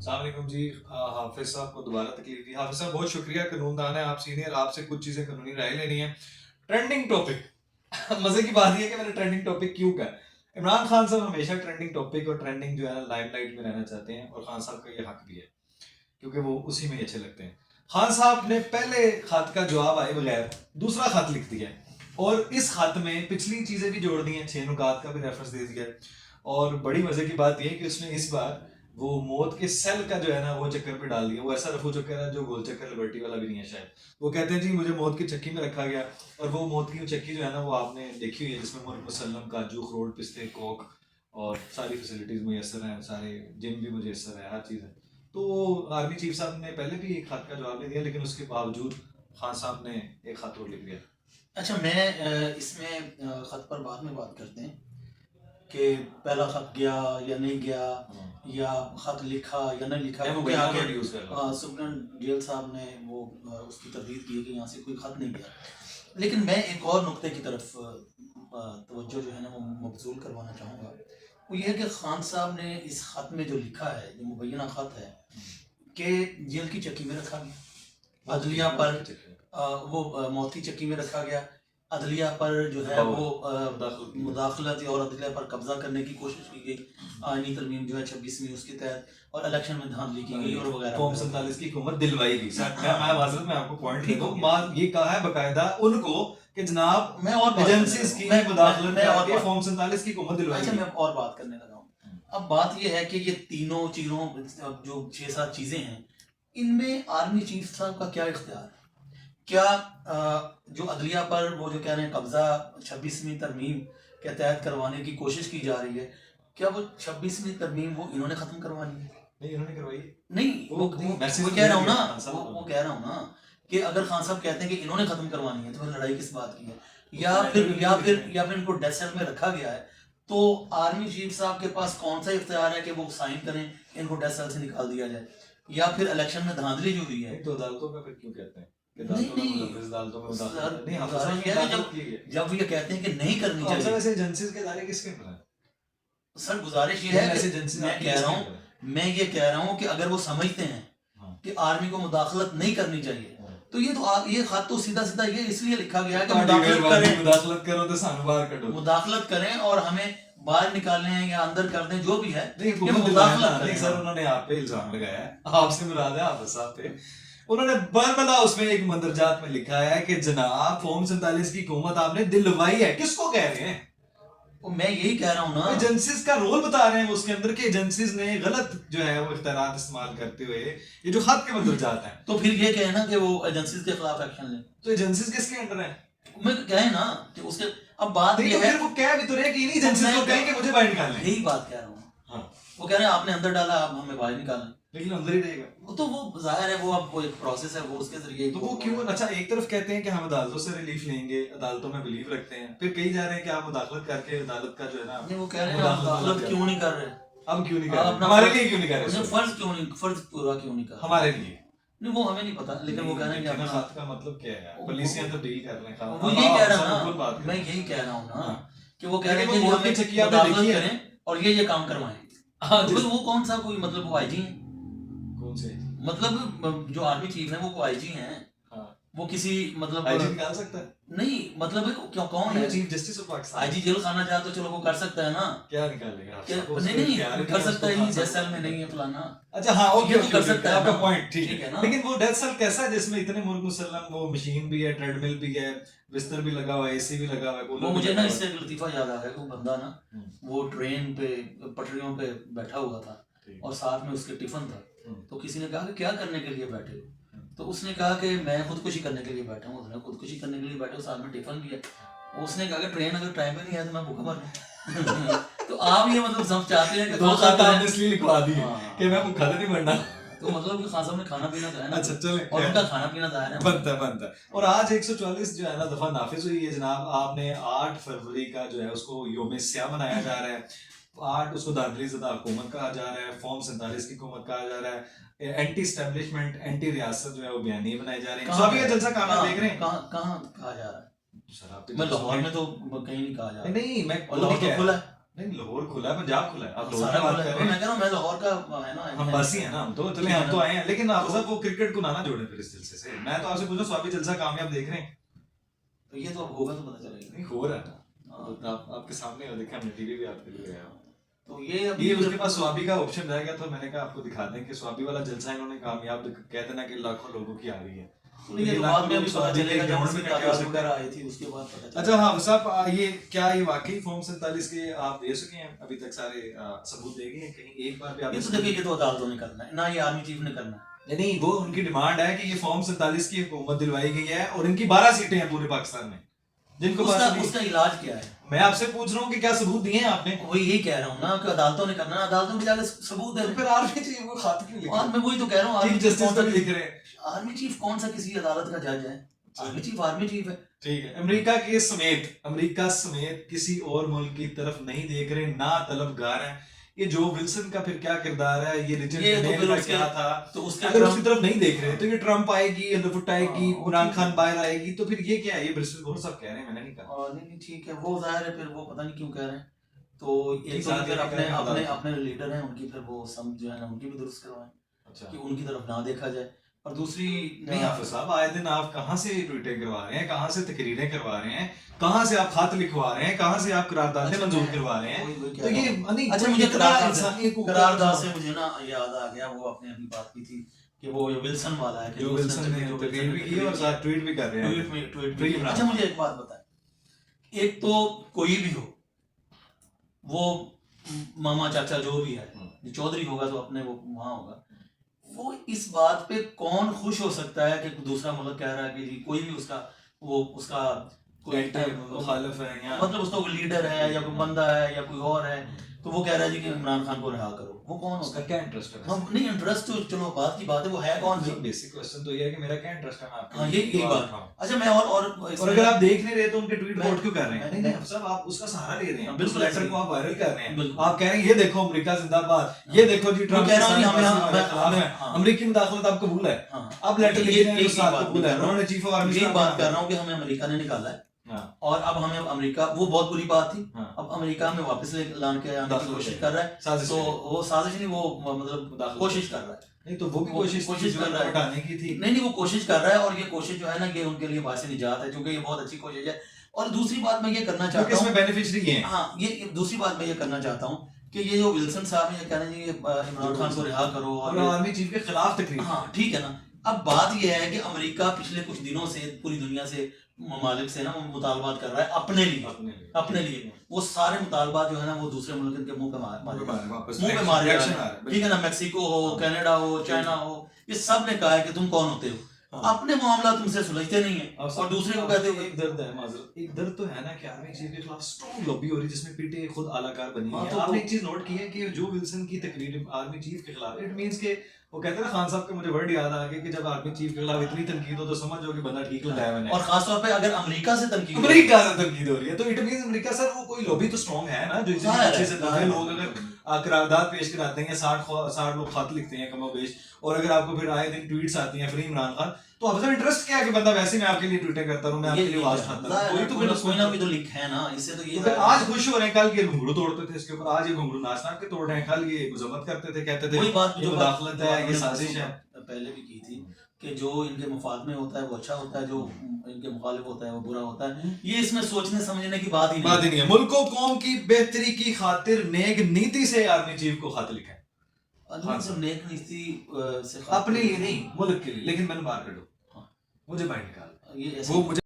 अस्सलाम वालेकुम जी। हाफिज साहब को दोबारा तकलीफ दी। हाफिज साहब बहुत शुक्रिया, कानूनदान है आप, सीनियर, आपसे कुछ चीज़ें कानूनी राय लेनी है। ट्रेंडिंग टॉपिक मजे की बात यह है कि मैंने ट्रेंडिंग टॉपिक क्यों कहा। इमरान खान साहब हमेशा ट्रेंडिंग टॉपिक और ट्रेंडिंग जो है ना लाइमलाइट में रहना चाहते हैं, और खान साहब का ये हक भी है क्योंकि वो उसी में अच्छे लगते हैं। खान साहब ने पहले खत का जवाब आए बगैर दूसरा खत लिख दिया है, और इस खत में पिछली चीज़ें भी जोड़ दी हैं, 6 नुकात का भी रेफरेंस दे दिया है। और बड़ी मजे की बात यह है कि उसने इस बार वो मौत के सेल का जो है ना वो चक्कर पे डाल दिया। वो ऐसा रफू चक्कर है जो गोल चक्कर लिबर्टी वाला भी नहीं है शायद। वो कहते हैं जी मुझे मौत की चक्की में रखा गया, और वो मौत की चक्की जो है ना वो आपने देखी हुई है, जिसमें मुल्क मुसल्लम, काजू, अखरोट, पिस्ते, कोक और सारी फैसिलिटीज़ मुयसर हैं, सारे जिम भी मुयसर है, हर चीज़ है। तो आर्मी चीफ साहब ने पहले भी एक खत का जवाब नहीं दिया, लेकिन उसके बावजूद खान साहब ने एक खत और लिख दिया। अच्छा, मैं इसमें खत पर बाद में बात करते हैं कि पहला खत गया या नहीं गया, या खत लिखा या नहीं लिखा, क्योंकि आगे सुप्रीम जेल साहब ने वो उसकी तरदीद की है कि यहाँ से कोई खत नहीं गया। लेकिन मैं एक और नुक्ते की तरफ तवज्जो जो है ना वो मबजूल करवाना चाहूँगा। वो ये है कि खान साहब ने इस खत में जो लिखा है, जो मुबैना खत है कि जेल की चक्की में रखा गया, अदलिया पर वो मौत की चक्की में रखा गया, अदलिया पर जो है वो मुदाखलत और अदलिया पर कब्जा करने की कोशिश की गई, आईनी तरमीम जो है 26वीं उसके तहत, और इलेक्शन में धांधली की गई और वगैरह। फॉर्म 47 की हुकूमत दिलवाई गई। मैं वाज़िह में आपको पॉइंट ठीक हूं, बात ये कहा है बकायदा उनको कि जनाब मैं और एजेंसीज की मुदाखलत करके फॉर्म 47 की हुकूमत दिलवाई। अच्छा, मैं और बात करने लगा हूं। अब बात ये है कि ये तीनों चीजों जो 6-7 चीजें हैं, इनमें आर्मी चीफ साहब का क्या इख्तियार है? क्या जो अदलिया पर वो जो कह रहे हैं कब्जा 26वीं तरमीम के तहत करवाने की कोशिश की जा रही है, क्या वो 26वीं तरमीम वो इन्होंने खत्म करवानी है? नहीं, इन्होंने करवाई नहीं, वो कह रहा हूँ ना, वो कह रहा हूँ ना कि अगर खान साहब कहते हैं कि इन्होंने खत्म करवानी है, तो फिर लड़ाई किस बात की है? या फिर इनको डेथ सेल में रखा गया है, तो आर्मी चीफ साहब के पास कौन सा इख्तियार है कि वो साइन करें, इनको डेथ सेल से निकाल दिया जाए? या फिर इलेक्शन में धांधली जो हुई है, तो अदालतों का फिर क्यों कहते हैं? जब ये कहते हैं कि नहीं करनी चाहिए, वैसे एजेंसीज के दायरे किसके अंदर है? सर गुजारिश ये है, मैं ये कह रहा हूँ कि अगर वो समझते हैं कि आर्मी को मुदाखलत नहीं करनी चाहिए, तो ये खत तो सीधा सीधा ये इसलिए लिखा गया है कि मुदाखलत करो तो सानू बाहर करो, मुदाखलत करें और हमें बाहर निकालें या अंदर कर दें, जो भी है। नहीं सर, उन्होंने आप पे इल्जाम लगाया है, आपसे मुराद है हाफिज साहब पे। उन्होंने बरबला उसमें एक मंदरजात में लिखा है कि जनाब फॉर्म 47 की हुकूमत आपने दिलवाई है। किसको कह रहे हैं? मैं यही कह रहा हूँ ना, एजेंसीज का रोल बता रहे हैं उसके अंदर, के एजेंसीज ने गलत जो है वो इख्तियारात इस्तेमाल करते हुए ये जो खत के मंदरजात हैं, तो फिर ये कहे ना कि वो एजेंसीज के खिलाफ एक्शन लें। तो एजेंसीज किसके अंडर है? मैं कहे ना कि उसके, अब बात ये है, वो कह भी तो रहे कि इन्हीं एजेंसीज को कहें कि मुझे बाहर निकालना है। यही बात कह रहा हूँ। वो कह रहे हैं आपने अंदर डाला, आप हमें बाहर निकालें, लेकिन अंदर ही रहेगा वो तो, वो जाहिर है वो अब वो एक प्रोसेस है, वो उसके जरिए। तो वो क्यों? अच्छा, एक तरफ कहते हैं कि हम अदालतों से रिलीफ लेंगे, अदालतों में बिलीव रखते हैं, फिर कई जा रहे हैं कि आप मुदाखलत करके अदालत का जो है ना, वो कह रहे हैं मुदाखलत क्यों नहीं कर रहे, हम क्यों नहीं कर रहे, हमारे लिए क्यों नहीं कर रहे, फर्ज क्यों नहीं, फर्ज पूरा क्यों नहीं कर रहे हमारे लिए? नहीं, वो हमें नहीं पता, लेकिन वो कह रहे हैं कि अपना खत का मतलब क्या है? पुलिसियां तो डील कर रहे हैं। वो यही कह रहा हूं ना, मैं यही कह रहा हूं ना कि वो कह रहे हैं कि हमें मुदाखलत करें और ये काम करवाएं। तो वो कौन सा कोई, मतलब वो आईजी हैं? कौन से? मतलब जो आर्मी चीफ है वो आईजी हैं, वो किसी मतलब आईजी निकाल सकता है? नहीं, मतलब क्यों, कौन है? Chief justice of Pakistan. IG jail खाना चाहे तो चलो वो कर सकता है ना, क्या निकालेगा? नहीं कर सकता है, डेथ सेल में नहीं है फलाना। अच्छा हाँ, ओके, तो कर सकता है, आपका पॉइंट ठीक है ना। लेकिन वो डेथ सेल कैसा है जिसमें इतने मुल्क मुसल्लम, वो मशीन भी है, ट्रेडमिल भी है, बिस्तर भी लगा हुआ है, एसी भी लगा हुआ है। वो मुझे ना इससे एक लतीफा याद आ गया, वो बंदा ना वो ट्रेन पे पटरियों पे बैठा हुआ था और साथ में उसके टिफिन था, तो किसी ने कहा कि क्या करने के लिए बैठे हो? तो उसने कहा कि मैं खुदकुशी करने के लिए बैठा हूँ। उसने खुदकुशी करने के लिए बैठा हूँ, साथ में टिफिन भी है। उसने कहा कि ट्रेन अगर टाइम पे नहीं आया तो मैं भूखा मरूं। तो आप ये मतलब समझ चाहते हैं कि दो खत आपने इसलिए लिखवा दी कि मैं भूखा तो नहीं मरना। तो मतलब खान साहब ने खाना पीना तो है ना। अच्छा चले, और उनका खाना पीना तो है ना, बनता है। और आज 144 जो है ना दफा नाफिज हुई है जनाब। आपने 8 फरवरी का जो है उसको योम स्याह मनाया जा रहा है। 8 उसको दाखिली ज़दा हुकूमत कहा जा रहा है, फॉर्म 47 की हुकूमत कहा जा रहा है, एंटी स्टैब्लिशमेंट, एंटी रियासत जो है वो बयानी बनाए जा रहे हैं। सब ये जलसा कहाँ देख रहे हैं? कहाँ कहा जा रहा है? मैं लाहौर में तो कहीं नहीं कहा जा रहा। नहीं, मैं लाहौर तो खुला है। नहीं लाहौर खुला है, पंजाब खुला है, आप लाहौर सारा की बात बोला कर है, रहे हैं। मैं कह रहा हूँ मैं लाहौर का है ना, हम बस ही है ना, हम तो चले, हम तो आए हैं, लेकिन आप सब वो क्रिकेट को ना जोड़े फिर इस जलसे से। मैं तो आपसे पूछूं, स्वाबी जलसा कामयाब देख रहे हैं? तो ये तो अब होगा तो पता चलेगा। नहीं हो रहा है ना, तो आपके सामने हो, देखा हमने टीवी भी आपके लिए आया। तो ये अभी ये उसके पास स्वाबी का ऑप्शन रह गया, तो मैंने कहा आपको दिखा दें कि स्वाबी वाला जलसा इन्होंने कामयाब, कहते ना कि लाखों लोगों की आ रही है। तो ये तो बाद में अभी पता चलेगा जब उसकी तादाद वगैरह आई थी उसके बाद पता चलेगा। अच्छा हाँ साहब, ये क्या ये वाकई फॉर्म 47 के आप दे सके हैं अभी तक सारे सबूत दे गए हैं कहीं एक बार भी आप? ये तो देखिए, ये तो अदालतों ने करना है ना, ये आर्मी चीफ ने करना है। नहीं, वो उनकी डिमांड है कि ये फॉर्म 47 की हुकूमत दिलवाई गई है और इनकी 12 सीटें हैं पूरे पाकिस्तान में, जिनको उसका इलाज क्या है? मैं आपसे पूछ रहा हूँ कि क्या सबूत दिए हैं आपने? वही यही कह रहा हूँ ना कि अदालतों ने करना है, अदालतों में जाकर सबूत दे। फिर आर्मी चीफ को खाते क्यों लिखा? और मैं वही तो कह रहा हूँ, चीफ जस्टिस तो लिख रहे हैं। आर्मी चीफ कौन सा किसी अदालत का जज है? आर्मी चीफ है। ठीक है, अमेरिका समेत किसी और मुल्क की तरफ नहीं देख रहे, ना तलबगार हैं। ये जो विल्सन का फिर क्या किरदार है, ये रिचर्ड तो का क्या था, तो उसके अगर उसकी तरफ नहीं देख रहे तो ये ट्रम्प आएगी, लुफ्ट आएगी, इमरान खान बाहर आएगी, तो फिर ये क्या है? ये ब्रिस्टल बहुत सब कह रहे हैं, मैंने नहीं कहा। नहीं ठीक है, वो जाहिर है, फिर वो पता नहीं क्यों कह रहे हैं। तो एक तो फिर अपने लीडर हैं उनकी, फिर वो सब जो है ना उनकी भी दुरुस्त करवाएं। अच्छा, कि उनकी तरफ ना देखा जाए। और दूसरी नहीं हाफिज साहब, आए दिन आप कहाँ से ट्वीटें करवा रहे हैं, कहाँ से तकरीरें करवा रहे हैं, कहाँ से आप खत लिखवा रहे हैं, कहाँ से आप करारदादें मंजूर करवा रहे हैं? तो ये नहीं, अच्छा मुझे करारदाद से मुझे ना याद आ गया, वो आपने अभी बात की थी कि वो विल्सन वाला है, जो विल्सन ने तकरीर भी की और साथ ट्वीट भी कर रहे हैं, ट्वीट। अच्छा मुझे एक बात बताएं, एक तो कोई भी हो, वो मामा चाचा जो भी है, चौधरी होगा तो अपने वो वहां होगा, वो इस बात पे कौन खुश हो सकता है कि दूसरा मुल्क कह रहा है कि जी कोई भी उसका कोई मुखालिफ है या मतलब उसका कोई लीडर है या कोई बंदा है या कोई और है, तो वो कह रहा है जी कि इमरान खान को रिहा करो, वो कौन होता उसका है? क्या इंटरेस्ट है? हम नहीं, इंटरेस्ट तो चलो बात की बात है, वो है कौन सी? बेसिक क्वेश्चन तो ये है कि मेरा क्या इंटरेस्ट है आपका? हाँ यही बात। अच्छा मैं और अगर आप देख नहीं रहे तो उनके ट्वीट कोट क्यों कर रहे हैं? नहीं सब आप उसका सहारा ले रहे हैं, बिल्कुल लेटर को आप वायरल कर रहे हैं, आप कह रहे हैं ये देखो अमेरिका जिंदाबाद, ये देखो जी ट्रम्प अमेरिकी मुदाखलत आप कबूल है, अब लेटर लिख रहे हैं तो साथ कबूल है, उन्होंने चीफ ऑफ आर्मी ये बात कर रहा हूँ कि हमें अमेरिका ने निकाला है और अब हमें अमेरिका, वो बहुत बुरी बात थी, अब अमेरिका हमें वापस लाने की कोशिश कर रहा है, तो वो साजिश नहीं, वो मतलब कोशिश कर रहा है। नहीं तो वो भी कोशिश कर रहा है हटाने की थी। नहीं वो कोशिश कर रहा है, और ये कोशिश जो है ना ये उनके लिए बासे निजात है, क्योंकि ये बहुत अच्छी कोशिश है। और दूसरी बात मैं ये करना चाहता हूँ, इसमें बेनिफिशियरी है। हाँ ये दूसरी बात मैं ये करना चाहता हूँ कि ये जो विल्सन साहब ये कह रहे हैं इमरान खान को रिहा करो और आर्मी चीफ के खिलाफ तकरीर, हाँ ठीक है ना। अब बात यह है कि अमेरिका पिछले कुछ दिनों से पूरी दुनिया से ममालिक से ना मुतालबात कर रहा है अपने लिए वो सारे मुतालबात जो है ना वो दूसरे मुल्क के मुंह पे मारे ठीक है ना। मेक्सिको हो, कनाडा हो, चाइना हो, ये सब ने कहा है कि तुम कौन होते हो, अपने मामला तुमसे सुलझते नहीं है और दूसरे को कहते हो। एक दर्द है माजरत, एक दर्द तो है ना कि आर्मी चीफ के खिलाफ स्ट्रॉन्ग लॉबी हो रही है जिसमें पीटे खुद आलाकार बनी है। तो आपने एक चीज नोट की है कि जो विल्सन की तकरीर आर्मी चीफ के खिलाफ, इट मींस के वो कहते हैं ना, खान साहब के मुझे वर्ड याद आ गया कि जब आर्मी चीफ के खिलाफ इतनी तनकीद हो तो समझो कि बंदा ठीक लगाया मैंने, और खास तौर पे अगर अमेरिका से तनकीद हो रही है तो इट मींस अमेरिका सर वो कोई लॉबी तो स्ट्रॉन्ग है ना, जो अच्छे से दफे लोग अगर करारदाद पेश कराते हैं, 60 लोग खत लिखते हैं कमोबेश, और अगर आपको फिर आए दिन ट्वीट्स आती हैं फ्री इमरान खान, तो अब सर इंटरेस्ट क्या है कि बंदा वैसे मैं आपके लिए ट्वीटें करता रहूं, मैं आपके लिए आवाज उठाता हूं, कोई ना कोई तो लिंक है ना इससे। तो ये आज खुश हो रहे हैं, कल ये घुंघरू तोड़ते थे इसके ऊपर, आज ये घुंघरू नाच नाच के तोड़ रहे हैं, कल ये मजम्मत करते थे, कहते थे वही बात जो मुदाखलत है, ये साजिश है। पहले भी की थी कि जो इनके मुफाद में होता है वो अच्छा होता है, जो इनके मुखालिफ होता है वो बुरा होता है। ये इसमें सोचने समझने की बात ही नहीं है। मुल्को कौम की बेहतरी की खातिर नेक नीति से आर्मी चीफ को खत लिखा है, नेक नीति से अपने लिए नहीं मुल्क के लिए, लेकिन मैंने बाहर कर दो, मुझे बाहर निकाल, ये वो मुझे